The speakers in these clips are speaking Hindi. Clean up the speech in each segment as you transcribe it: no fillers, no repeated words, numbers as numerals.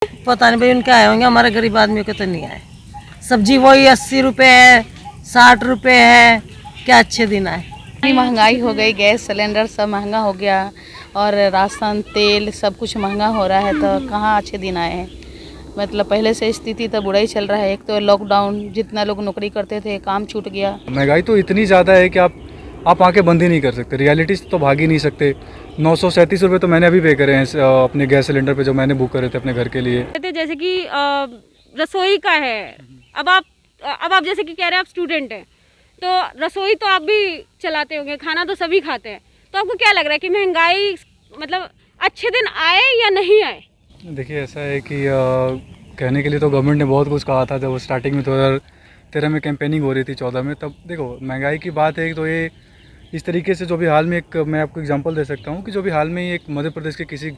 पता नहीं भाई उनके आए होंगे, हमारे गरीब आदमी के तो नहीं आए। सब्जी वही 80 रुपये है, 60 रुपये है, क्या अच्छे दिन आए। इतनी महंगाई हो गई, गैस सिलेंडर सब महंगा हो गया और राशन तेल सब कुछ महंगा हो रहा है, तो कहाँ अच्छे दिन आए हैं। मतलब पहले से स्थिति तो बुरा ही चल रहा है। एक तो लॉकडाउन, जितना लोग नौकरी करते थे काम छूट गया। महंगाई तो इतनी ज़्यादा है कि आप आंखें बंद ही नहीं कर सकते, रियलिटी से तो भाग ही नहीं सकते। 937 रुपये तो मैंने अभी पे करे हैं अपने गैस सिलेंडर पे, जो मैंने बुक करे थे अपने घर के लिए। जैसे कि रसोई का है। अब आप जैसे कि कह रहे हैं आप स्टूडेंट हैं, तो रसोई तो आप भी चलाते होंगे, खाना तो सभी खाते हैं। तो आपको क्या लग रहा है कि महंगाई मतलब अच्छे दिन आए या नहीं आए? देखिए ऐसा है कि कहने के लिए तो गवर्नमेंट ने बहुत कुछ कहा था जब स्टार्टिंग में 2013 में कैंपेनिंग हो रही थी, 14 में। तब देखो महंगाई की बात है तो ये इस तरीके से जो भी हाल में एक मैं आपको एग्जांपल दे सकता हूँ कि जो भी हाल में ही एक मध्य प्रदेश के किसी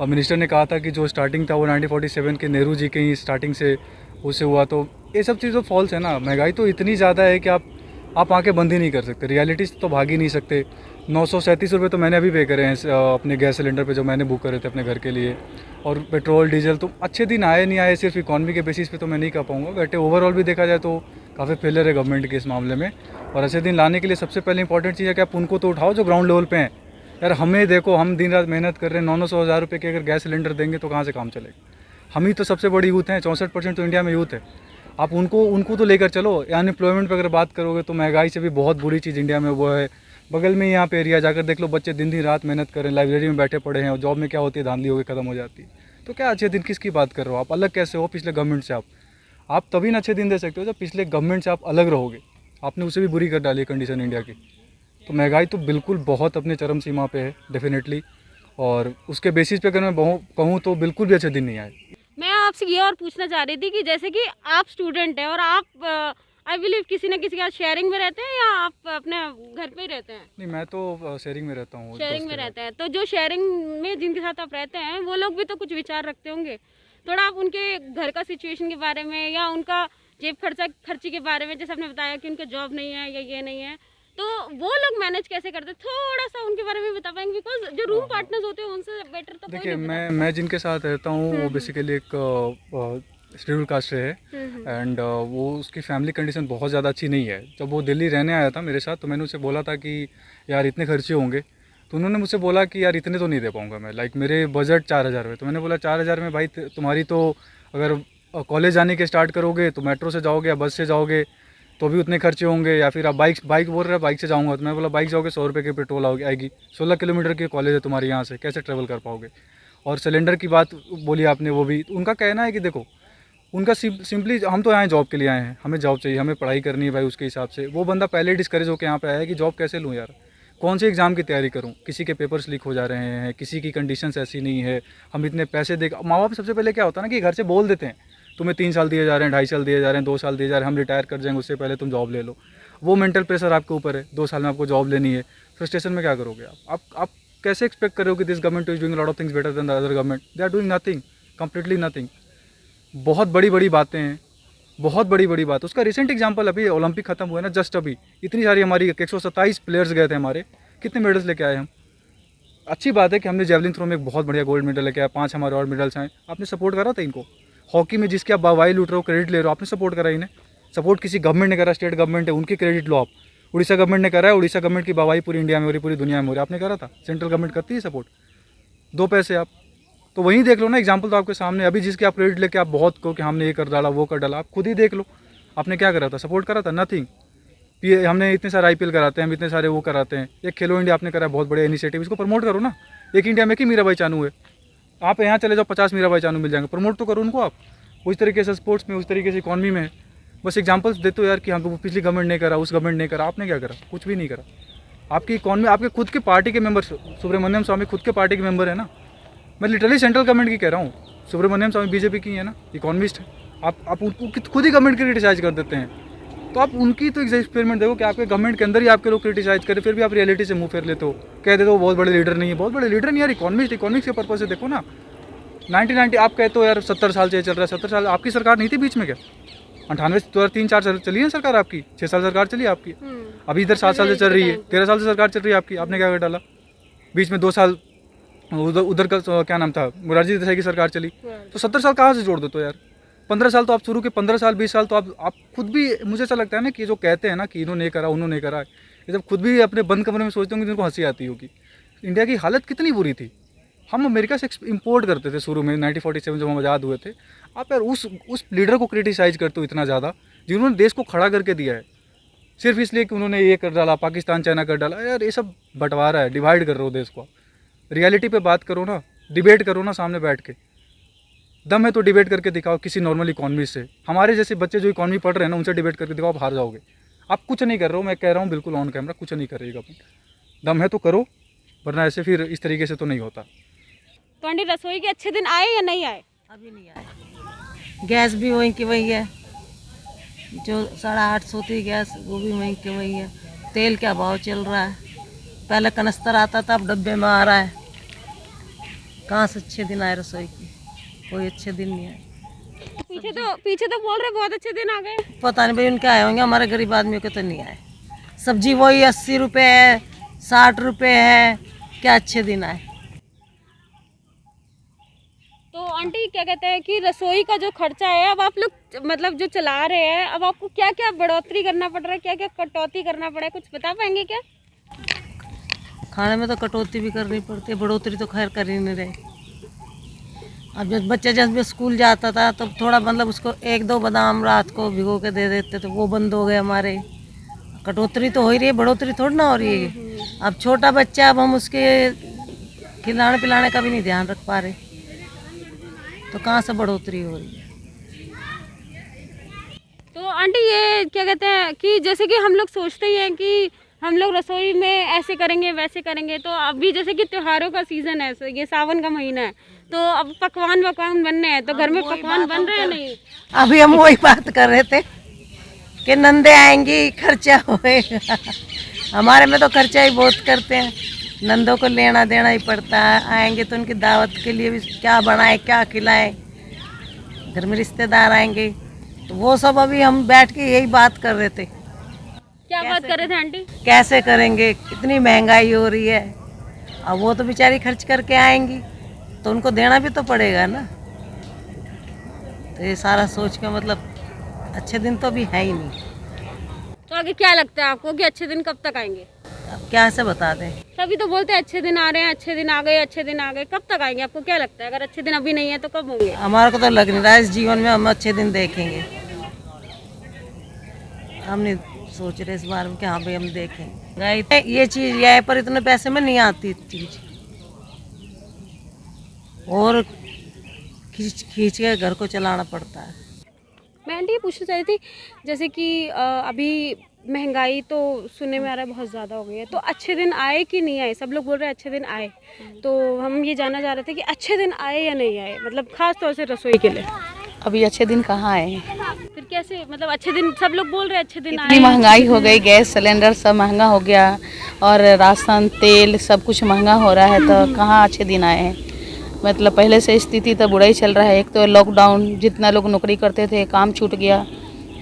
मिनिस्टर ने कहा था कि जो स्टार्टिंग था वो 1947 के नेहरू जी के ही स्टार्टिंग से उससे हुआ। तो ये सब चीज़ तो फॉल्स है ना। महंगाई तो इतनी ज़्यादा है कि आप आंखें बंद ही नहीं कर सकते, रियलिटी से तो भाग ही नहीं सकते। 937 रुपये तो मैंने अभी पे करे हैं अपने गैस सिलेंडर पे, जो मैंने बुक करे थे अपने घर के लिए। और पेट्रोल डीजल तो अच्छे दिन आए नहीं आए, सिर्फ इकॉनमी के बेसिस पे तो मैं नहीं कह पाऊँगा, बट ओवरऑल भी देखा जाए तो काफ़ी फेलियर है गवर्नमेंट के इस मामले में। और अच्छे दिन लाने के लिए सबसे पहले इंपॉर्टेंट चीज़ है कि आप उनको तो उठाओ जो ग्राउंड लेवल पे हैं। यार हमें देखो, हम दिन रात मेहनत कर रहे हैं, 900 हज़ार रुपये के अगर गैस सिलेंडर देंगे तो कहाँ से काम चलेगा। हम ही तो सबसे बड़ी यूथ हैं, 64% तो इंडिया में यूथ है। आप उनको तो लेकर चलो। अनएम्प्लॉयमेंट पर अगर बात करोगे तो महंगाई से भी बहुत बुरी चीज़ इंडिया में वो है। बगल में यहाँ पे एरिया जाकर देख लो, बच्चे दिन दिन रात मेहनत कर रहे हैं, लाइब्रेरी में बैठे पड़े हैं, और जॉब में क्या होती है, धांधली होकर ख़त्म हो जाती है। तो क्या अच्छे दिन किसकी बात कर रहे हो आप? अलग कैसे हो पिछले गवर्नमेंट से? आप तभी ना अच्छे दिन दे सकते हो जब पिछले गवर्नमेंट से आप अलग रहोगे। आपने उसे भी बुरी कर डाली है कंडीशन इंडिया की। तो महंगाई तो बिल्कुल बहुत अपने चरम सीमा पे है डेफिनेटली, और उसके बेसिस पे अगर मैं कहूँ तो बिल्कुल भी अच्छे दिन नहीं आए। मैं आपसे ये और पूछना चाह रही थी कि जैसे कि आप स्टूडेंट हैं और आप आई बिलीव किसी न किसी के साथ शेयरिंग में रहते हैं या आप अपने घर पे ही रहते हैं? नहीं, मैं तो शेयरिंग में रहता हूँ। शेयरिंग में रहते हैं, तो जो शेयरिंग में जिनके साथ आप रहते हैं वो लोग भी तो कुछ विचार रखते होंगे। थोड़ा आप उनके घर का सिचुएशन के बारे में या उनका जेब खर्ची के बारे में, जैसे आपने बताया कि उनका जॉब नहीं है या ये नहीं है, तो वो लोग मैनेज कैसे करते हैं, थोड़ा सा उनके बारे में बता पाएंगे? बिकॉज जो रूम पार्टनर्स होते हैं उनसे बेटर तो कोई देखिए, नहीं बता मैं जिनके साथ रहता हूँ वो बेसिकली एक शेड्यूल कास्ट से है, एंड वो उसकी फैमिली कंडीशन बहुत ज़्यादा अच्छी नहीं है। जब वो दिल्ली रहने आया था मेरे साथ तो मैंने उसे बोला था कि यार इतने खर्चे होंगे, तो उन्होंने मुझसे बोला कि यार इतने तो नहीं दे पाऊँगा मैं, लाइक मेरे बजट 4000 है। तो मैंने बोला 4000 में भाई तुम्हारी तो अगर कॉलेज जाने के स्टार्ट करोगे तो मेट्रो से जाओगे या बस से जाओगे तो भी उतने खर्चे होंगे, या फिर आप बाइक बोल रहे हैं बाइक से जाऊँगा, तो मैं बोला बाइक जाओगे 100 रुपये की पेट्रोल आएगी, 16 किलोमीटर की कॉलेज है तुम्हारे यहाँ से, कैसे ट्रैवल कर पाओगे। और सिलेंडर की बात बोली आपने, वो भी उनका कहना है कि देखो उनका सिंपली हम तो यहाँ जॉब के लिए आए हैं, हमें जॉब चाहिए, हमें पढ़ाई करनी है भाई, उसके हिसाब से। वो बंदा पहले डिस्करेज होकर यहाँ पे आया है कि जॉब कैसे लूँ यार, कौन से एग्ज़ाम की तैयारी करूँ, किसी के पेपर्स लीक हो जा रहे हैं, किसी की कंडीशंस ऐसी नहीं है, हम इतने पैसे दे। माँ बाप सबसे पहले क्या होता है ना कि घर से बोल देते हैं तुम्हें 3 साल दिए जा रहे हैं, 2.5 साल दिए जा रहे हैं, 2 साल दिए जा रहे हैं, हम रिटायर कर जाएंगे, उससे पहले तुम जॉब ले लो। वो मेंटल प्रेशर आपके ऊपर है, 2 साल में आपको जॉब लेनी है। फ्रस्ट्रेशन में क्या करोगे आप कैसे एक्सपेक्ट करोगे कि this government is doing lot of things better than the other government? They are doing nothing, completely nothing. बहुत बड़ी बातें हैं, बहुत बड़ी बात। उसका रिसेंट एग्जांपल अभी ओलंपिक खत्म हुआ है ना, जस्ट अभी इतनी सारी हमारी 127 प्लेयर्स गए थे हमारे, कितने मेडल्स लेके आए हम। अच्छी बात है कि हमने जेवलिन थ्रो में एक बहुत बढ़िया गोल्ड मेडल लेके आया, 5 हमारे और मेडल्स आए। आपने सपोर्ट करा था इनको। हॉकी में जिसके आप वाई लूट रहे हो, क्रेडिट ले रहे हो, आपने सपोर्ट करा इन्हें। सपोर्ट किसी गवर्नमेंट ने करा, स्टेट गवर्नमेंट है उनकी क्रेडिट लो आप। उड़ीसा गवर्नमेंट ने करा है, उड़ीसा गवर्नमेंट की वाई पूरी इंडिया में हो रही, पूरी दुनिया में हो रही, आपने करा था। सेंट्रल गवर्नमेंट करती है सपोर्ट, 2 पैसे आप तो वहीं देख लो ना, एग्जाम्पल तो आपके सामने। अभी जिसके आप क्रेडिट लेके आप बहुत कहो कि हमने ये कर डाला वो कर डाला, आप खुद ही देख लो आपने क्या करा था, सपोर्ट करा था? नथिंग। हमने इतने सारे IPL कराते हैं, हम इतने सारे वो कराते हैं। एक खेलो इंडिया आपने करा, बहुत बढ़िया इनिशिएटिव, इसको प्रमोट करो ना। एक इंडिया में कि मीराबाई चानू है, आप यहाँ चले जाओ 50 मीराबाई चानू मिल जाएंगे, प्रमोट तो करो उनको आप। उस तरीके से स्पोर्ट्स में, उस तरीके से इकॉनमी में। बस एग्जाम्पल्स देते हो यार कि हम पिछली गवर्नमेंट ने करा, उस गवर्नमेंट ने करा, आपने क्या करा? कुछ भी नहीं करा। आपकी इकॉनमी, आपके खुद के पार्टी के मेंबर, सुब्रमण्यम स्वामी खुद के पार्टी के मेंबर है ना। मैं लिटरली सेंट्रल गवर्नमेंट की कह रहा हूँ। सुब्रमण्यम स्वामी BJP की है ना, इकोनॉमिस्ट है। आप उनको खुद ही गवर्नमेंट की क्रिटिसाइज कर देते हैं। तो आप उनकी तो एक्सपेरिमेंट देखो कि आपके गवर्नमेंट के अंदर ही आपके लोग क्रिटिसाइज करें, फिर भी आप रियलिटी से मुंह फेर लेते हो, कह देते हो बहुत बड़े लीडर नहीं है। बहुत बड़े लीडर नहीं यार, इकोनॉमिक्स के पर्पज से देखो ना। 1990 आप कहते हो यार 70 साल से चल रहा है, 70 साल आपकी सरकार नहीं थी बीच में क्या? 98 2003-4 साल चली है सरकार आपकी, 6 साल सरकार चली आपकी। अभी इधर 7 साल से चल रही है, 13 साल से सरकार चल रही है आपकी, आपने क्या कर डाला? बीच में 2 साल उधर उधर का क्या नाम था, मोरारजी देसाई की सरकार चली, तो 70 साल कहाँ से जोड़ दो तो यार। 15 साल तो आप शुरू के, 15 साल 20 साल तो आप खुद भी, मुझे ऐसा लगता है ना कि जो कहते हैं ना कि इन्होंने करा उन्होंने करा, ये जब खुद भी अपने बंद कमरे में सोचते होंगे तो इनको हंसी आती होगी। इंडिया की हालत कितनी बुरी थी। हम अमेरिका से इम्पोर्ट करते थे शुरू में 1947 जब हम आज़ाद हुए थे। आप यार उस लीडर को क्रिटिसाइज़ करते हो इतना ज़्यादा जिन्होंने देश को खड़ा करके दिया है, सिर्फ इसलिए कि उन्होंने ये कर डाला, पाकिस्तान चाइना कर डाला। यार ये सब बंटवारा है, डिवाइड कर रहे हो देश को। रियलिटी पे बात करो ना, डिबेट करो ना सामने बैठ के। दम है तो डिबेट करके दिखाओ किसी नॉर्मल इकॉनमी से। हमारे जैसे बच्चे जो इकॉनमी पढ़ रहे हैं ना, उनसे डिबेट करके दिखाओ, आप हार जाओगे। आप कुछ नहीं कर रहे हो, मैं कह रहा हूँ बिल्कुल ऑन कैमरा, कुछ नहीं करिएगा अपन। दम है तो करो, वरना ऐसे फिर इस तरीके से तो नहीं होता। तो आंटी रसोई के अच्छे दिन आए या नहीं आए? अभी नहीं आए। गैस भी वहीं की वही है, जो 850 थी गैस वो भी वहीं की वही है। तेल क्या भाव चल रहा है, पहले कनस्तर आता था, अब डब्बे में आ रहा है। कहाँ से अच्छे दिन आए रसोई की, कोई अच्छे दिन नहीं आए। पीछे तो बोल रहे बहुत अच्छे दिन आ गए। पता नहीं भाई उनके आए होंगे, हमारे गरीब आदमियों के तो नहीं आए। सब्जी वही 80 रुपये है, 60 रुपये है, क्या अच्छे दिन आए। तो आंटी क्या कहते हैं कि रसोई का जो खर्चा है, अब आप लोग मतलब जो चला रहे हैं, अब आपको क्या क्या बढ़ोतरी करना पड़ रहा है, क्या क्या कटौती करना पड़ा है, कुछ बता पाएंगे क्या? खाने में तो कटौती भी करनी पड़ती है, बढ़ोतरी तो खैर कर ही नहीं रहे। अब जब बच्चा जब स्कूल जाता था तो थोड़ा मतलब उसको 1-2 बादाम रात को भिगो के दे देते, तो वो बंद हो गए हमारे। कटौती तो हो ही रही है, बढ़ोतरी थोड़ी ना हो रही है। अब छोटा बच्चा, अब हम उसके खिलाने पिलाने का भी नहीं ध्यान रख पा रहे, तो कहाँ से बढ़ोतरी हो रही है। तो आंटी ये क्या कहते हैं कि जैसे कि हम लोग सोचते ही हैं कि हम लोग रसोई में ऐसे करेंगे वैसे करेंगे, तो अभी जैसे कि त्योहारों का सीज़न है, ये सावन का महीना है, तो अब पकवान बनने हैं, तो घर में पकवान बन रहे हैं नहीं? अभी हम वही बात कर रहे थे कि नंदे आएंगी, खर्चा होएगा। हमारे में तो खर्चा ही बहुत करते हैं, नंदों को लेना देना ही पड़ता है। आएंगे तो उनकी दावत के लिए भी क्या बनाए क्या खिलाएं, घर में रिश्तेदार आएंगे, तो वो सब अभी हम बैठ के यही बात कर रहे थे। क्या बात कर रहे थे आंटी? कैसे करेंगे, कितनी महंगाई हो रही है। अब वो तो बेचारी खर्च करके आएंगी तो उनको देना भी तो पड़ेगा ना। तो ये सारा सोच के मतलब अच्छे दिन तो अभी है ही नहीं। तो आगे क्या लगता है आपको कि अच्छे दिन कब तक आएंगे? अब क्या से बता दें। सभी तो बोलते हैं अच्छे दिन आ रहे हैं, अच्छे दिन आ गए, अच्छे दिन आ गए, कब तक आएंगे? आपको क्या लगता है अगर अच्छे दिन अभी नहीं है तो कब होंगे? हमारे को तो लग नहीं रहा है इस जीवन में हम अच्छे दिन देखेंगे। हम नहीं सोच रहे इस बार में कि हाँ भाई हम देखेंगे। ये चीज़ यह पर इतने पैसे में नहीं आती चीज़, और खींच खींच के घर को चलाना पड़ता है। मैं आंटी ये पूछना चाह रही थी, जैसे कि अभी महंगाई तो सुनने में आ रहा है बहुत ज़्यादा हो गई है, तो अच्छे दिन आए कि नहीं आए? सब लोग बोल रहे हैं अच्छे दिन आए, तो हम ये जानना चाह रहे थे कि अच्छे दिन आए या नहीं आए, मतलब खास तौर से रसोई के लिए। अभी अच्छे दिन कहाँ आए हैं? फिर कैसे मतलब अच्छे दिन, सब लोग बोल रहे हैं अच्छे दिन आए। इतनी महंगाई हो गई, गैस सिलेंडर सब महंगा हो गया और राशन तेल सब कुछ महंगा हो रहा है, तो कहाँ अच्छे दिन आए हैं? मतलब पहले से स्थिति तो बुरा ही चल रहा है। एक तो लॉकडाउन, जितना लोग नौकरी करते थे काम छूट गया,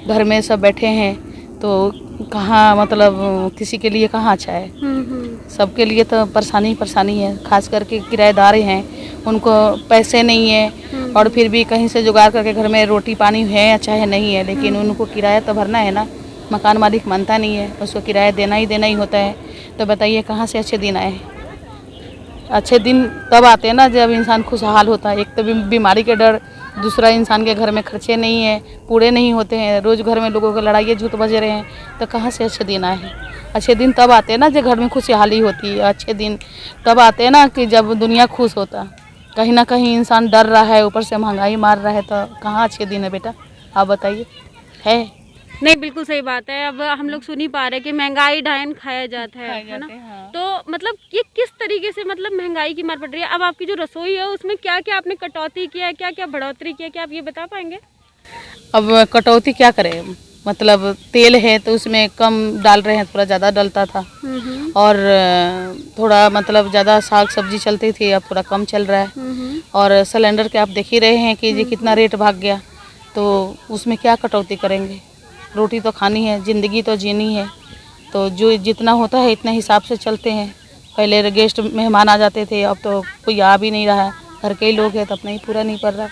घर में सब बैठे हैं, तो कहाँ मतलब किसी के लिए कहाँ अच्छा है। सबके लिए तो परेशानी है, खास करके किराएदार हैं, उनको पैसे नहीं है और फिर भी कहीं से जुगाड़ करके घर में रोटी पानी है या चाहे नहीं है, लेकिन उनको किराया तो भरना है ना। मकान मालिक मानता नहीं है, उसको किराया देना ही होता है। तो बताइए कहाँ से अच्छे दिन आए? अच्छे दिन तब आते हैं ना जब इंसान खुशहाल होता है। एक तो बीमारी के डर, दूसरा इंसान के घर में खर्चे नहीं है, पूरे नहीं होते हैं, रोज़ घर में लोगों को लड़ाइयाँ झूठ बज रहे हैं, तो कहाँ से अच्छे दिन आए हैं? अच्छे दिन तब आते हैं ना जब घर में खुशहाली होती है। अच्छे दिन तब आते हैं ना कि जब दुनिया खुश होता। कहीं ना कहीं इंसान डर रहा है, ऊपर से महंगाई मार रहा है, तो कहाँ अच्छे दिन है बेटा? आप बताइए। है नहीं, बिल्कुल सही बात है। अब हम लोग सुन ही पा रहे हैं कि महंगाई ढाइन खाया जाता है ना। हाँ। तो मतलब ये किस तरीके से मतलब महंगाई की मार पड़ रही है? अब आपकी जो रसोई है उसमें क्या क्या आपने कटौती किया है, क्या क्या बढ़ोतरी किया है, क्या आप ये बता पाएंगे? अब कटौती क्या करें, मतलब तेल है तो उसमें कम डाल रहे हैं, थोड़ा ज़्यादा डलता था, और थोड़ा मतलब ज़्यादा साग सब्जी चलती थी, अब थोड़ा कम चल रहा है। और सिलेंडर के आप देख ही रहे हैं कि ये कितना रेट भाग गया, तो उसमें क्या कटौती करेंगे? रोटी तो खानी है, ज़िंदगी तो जीनी है, तो जो जितना होता है इतने हिसाब से चलते हैं। पहले गेस्ट मेहमान आ जाते थे, अब तो कोई आ भी नहीं रहा है, घर के ही लोग हैं तो अपना ही पूरा नहीं पड़ रहा।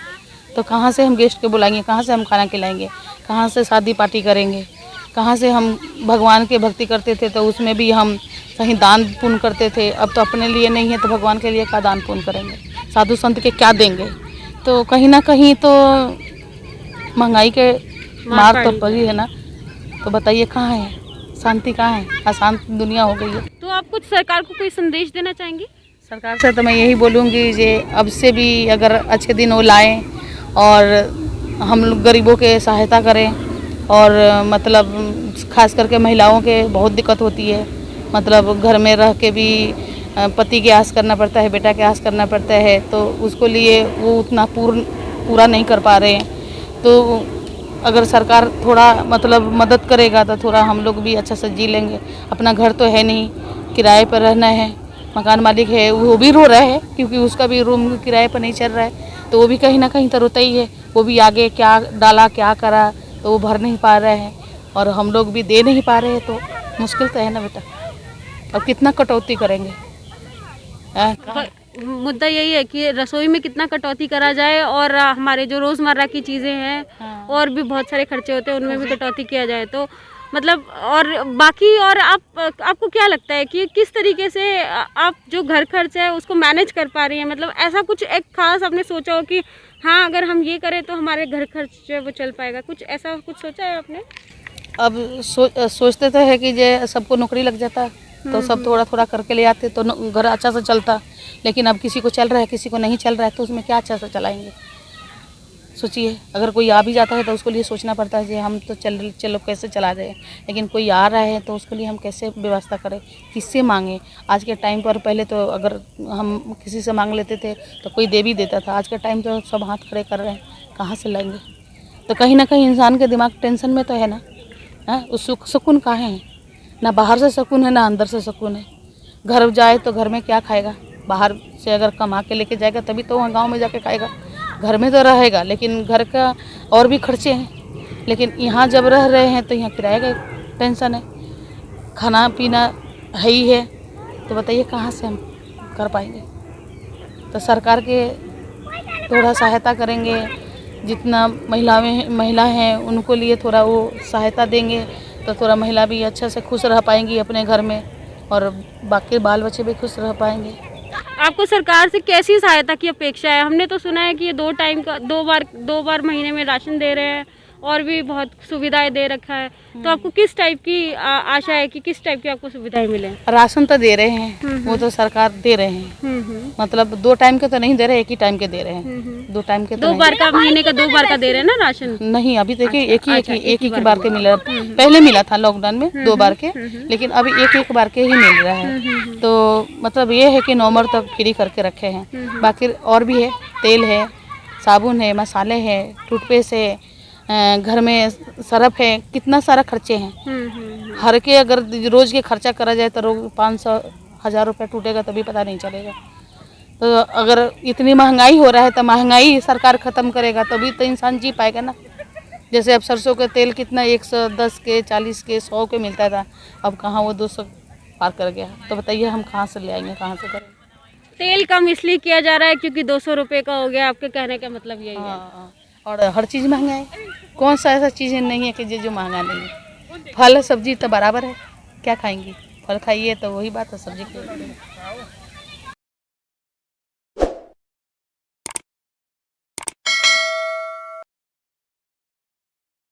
तो कहाँ से हम गेस्ट को बुलाएंगे, कहाँ से हम खाना खिलाएंगे, कहाँ से शादी पार्टी करेंगे, कहाँ से हम भगवान की भक्ति करते थे तो उसमें भी हम कहीं दान पुण्य करते थे, अब तो अपने लिए नहीं है तो भगवान के लिए क्या दान पुण्य करेंगे, साधु संत के क्या देंगे। तो कहीं ना कहीं तो महंगाई के मार तो पड़ी है ना। तो बताइए कहाँ है शांति, कहाँ है, अशांत दुनिया हो गई है। तो आप कुछ सरकार को कोई संदेश देना चाहेंगे? सरकार से तो मैं यही बोलूँगी जे अब से भी अगर अच्छे दिन वो लाएं और हम लोग गरीबों के सहायता करें। और मतलब खास करके महिलाओं के बहुत दिक्कत होती है, मतलब घर में रह के भी पति के आस करना पड़ता है, बेटा के आस करना पड़ता है, तो उसको लिए वो उतना पूरा नहीं कर पा रहे हैं। तो अगर सरकार थोड़ा मतलब मदद करेगा तो थोड़ा हम लोग भी अच्छा से जी लेंगे। अपना घर तो है नहीं, किराए पर रहना है, मकान मालिक है वो भी रो रहा है क्योंकि उसका भी रूम किराए पर नहीं चल रहा है, तो वो भी कहीं ना कहीं तो रोता ही है। वो भी आगे क्या डाला क्या करा तो वो भर नहीं पा रहे हैं और हम लोग भी दे नहीं पा रहे हैं, तो मुश्किल तो है ना बेटा। अब कितना कटौती करेंगे। मुद्दा यही है कि रसोई में कितना कटौती करा जाए और हमारे जो रोज़मर्रा की चीज़ें हैं और भी बहुत सारे खर्चे होते हैं उनमें भी कटौती किया जाए तो मतलब और बाकी। और आपको क्या लगता है कि किस तरीके से आप जो घर खर्च है उसको मैनेज कर पा रही हैं? मतलब ऐसा कुछ एक खास आपने सोचा हो कि हाँ अगर हम ये करें तो हमारे घर खर्च जो है वो चल पाएगा, कुछ ऐसा कुछ सोचा है आपने? अब सोचते तो है कि जे सबको नौकरी लग जाता तो सब थोड़ा थोड़ा करके ले आते तो घर अच्छा से चलता, लेकिन अब किसी को चल रहा है किसी को नहीं चल रहा है तो उसमें क्या अच्छा से चलाएंगे। सोचिए अगर कोई आ भी जाता है तो उसको लिए सोचना पड़ता है कि हम तो चलो कैसे चला रहे हैं, लेकिन कोई आ रहा है तो उसके लिए हम कैसे व्यवस्था करें, किससे मांगें। आज के टाइम पर पहले तो अगर हम किसी से मांग लेते थे तो कोई दे भी देता था, आज के टाइम तो सब हाथ खड़े कर रहे हैं, कहाँ से लाएंगे। तो कहीं ना कहीं इंसान के दिमाग टेंशन में तो है ना, उस सुकून कहाँ है, ना बाहर से सुकून है ना अंदर से सुकून है। घर जाए तो घर में क्या खाएगा, बाहर से अगर कमा के लेके जाएगा तभी तो वहाँ गाँव में जाके खाएगा, घर में तो रहेगा लेकिन घर का और भी खर्चे हैं। लेकिन यहाँ जब रह रहे हैं तो यहाँ किराए का टेंशन है, खाना पीना है ही है, तो बताइए कहाँ से हम कर पाएंगे। तो सरकार के थोड़ा सहायता करेंगे, जितना महिला हैं उनको लिए थोड़ा वो सहायता देंगे तो थोड़ा महिला भी अच्छा से खुश रह पाएंगी अपने घर में और बाकी बाल बच्चे भी खुश रह पाएंगे। आपको सरकार से कैसी सहायता की अपेक्षा है? हमने तो सुना है कि ये 2 टाइम का 2 बार महीने में राशन दे रहे हैं और भी बहुत सुविधाएं दे रखा है, तो आपको किस टाइप की आशा है कि किस टाइप की आपको सुविधाएं मिले? राशन तो दे रहे हैं, वो तो सरकार दे रहे हैं, मतलब 2 टाइम के तो नहीं दे रहे, एक ही टाइम के दे रहे हैं। 2 टाइम के तो 2 बार का महीने का 2 बार का दे रहे हैं ना राशन? नहीं, अभी देखिए एक ही बार के मिल रहा है। पहले मिला था लॉकडाउन में 2 बार के, लेकिन अभी एक बार के ही मिल रहा है। तो मतलब ये है कि नवंबर तक फ्री करके रखे हैं। बाकी और भी है, तेल है, साबुन है, मसाले हैं, टूथपेस्ट है, घर में सरफ है, कितना सारा खर्चे हैं। हर के अगर रोज़ के खर्चा करा जाए तो 500-1000 रुपये टूटेगा तभी पता नहीं चलेगा। तो अगर इतनी महंगाई हो रहा है तो महंगाई सरकार ख़त्म करेगा तभी तो इंसान जी पाएगा ना। जैसे अब सरसों का तेल कितना 110 के 40 के 100 के मिलता था, अब कहाँ वो 200 पार कर गया। तो बताइए हम कहाँ से ले आएंगे, कहाँ से करेंगे। तेल कम इसलिए किया जा रहा है क्योंकि 200 रुपये का हो गया, आपके कहने का मतलब यही है? हाँ, और हर चीज़ महंगा है, कौन सा ऐसा चीज़ नहीं है कि जो महंगा नहीं है। फल सब्जी तो बराबर है, क्या खाएंगी, फल खाइए तो वही बात है, सब्जी खाइए।